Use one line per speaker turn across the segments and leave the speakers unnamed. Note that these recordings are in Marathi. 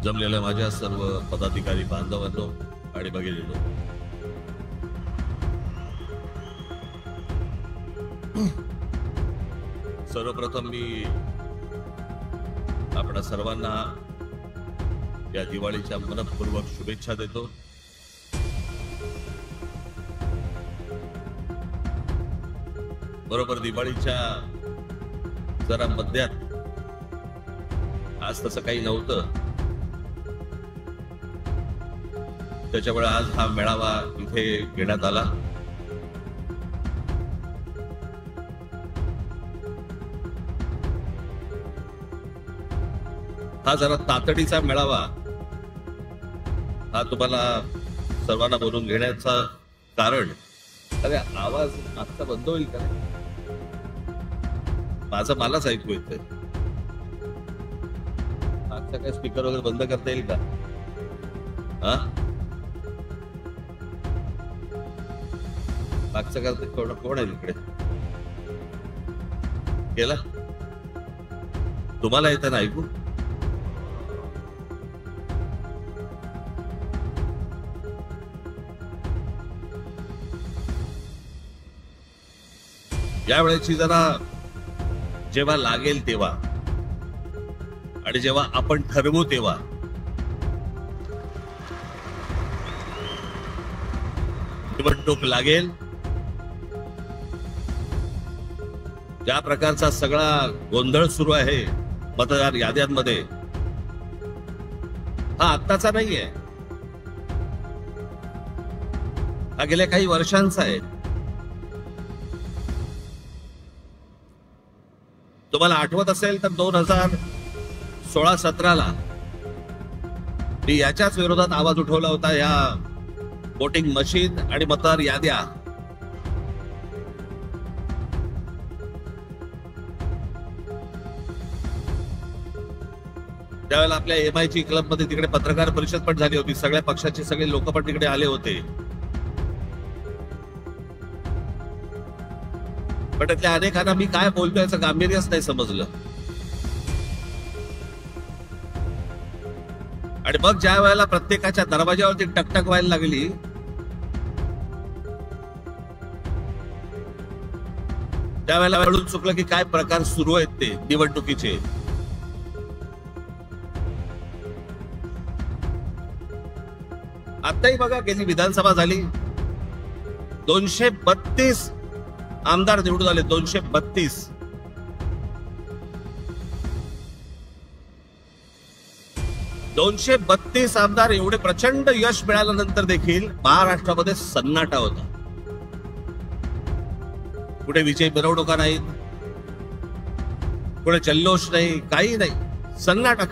जमलेल्या माझ्या सर्व पदाधिकारी बांधवांनो आणि भगिनींनो, सर्वप्रथम मी आपणा सर्वांना या दिवाळीच्या मनपूर्वक शुभेच्छा देतो. बरोबर दिवाळीच्या जरा मध्यात, आज तसं काही नव्हतं, त्याच्यामुळे आज हा मेळावा इथे घेण्यात आला. हा जरा तातडीचा मेळावा, हा तुम्हाला सर्वांना बोलून घेण्याचं कारण, अरे आवाज मागचा बंद होईल का? माझं मलाच ऐकू येतंय. मागचा काय स्पीकर वगैरे बंद करता येईल का? हा, मागचं करते कोण आहे इकडे? केला? तुम्हाला येतं ना ऐकू? या वेळेची जरा जेव्हा लागेल तेव्हा आणि जेव्हा आपण ठरवू तेव्हा निवडणूक लागेल, ज्या प्रकारचा सगळा गोंधळ सुरू आहे मतदार याद्यांमध्ये, हा आत्ताचा नाहीये, हा गेल्या काही वर्षांचा आहे. तुम्हाला आठवत असेल तर 2016-17 मी याच्याच विरोधात आवाज उठवला होता, या वोटिंग मशीन आणि मतदार याद्या. त्यावेळेला आपल्या MIG क्लब मध्ये तिकडे पत्रकार परिषद पण झाली होती, सगळ्या पक्षाचे सगळे लोक पण तिकडे आले होते. पण त्यातल्या अनेकांना मी काय बोलतोय याचं गांभीर्यच नाही समजलं. आणि मग ज्या वेळेला प्रत्येकाच्या दरवाजावरती टकटक व्हायला लागली, त्यावेळेला कळून चुकलं की काय प्रकार सुरू आहेत ते निवडणुकीचे. आताही बघा, गेली विधानसभा झाली, 232 आमदार निवडून आले. 232. आमदार, एवढे प्रचंड यश मिळाल्यानंतर देखील महाराष्ट्रामध्ये सन्नाटा होता. कुठे विजय मिरवणुका नाहीत, कुठे जल्लोष नाही, काही नाही, सन्नाटा.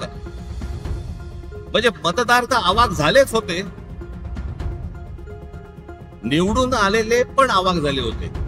म्हणजे मतदार तर अवाक झालेच होते, निवडून आलेले पण अवाक झाले होते.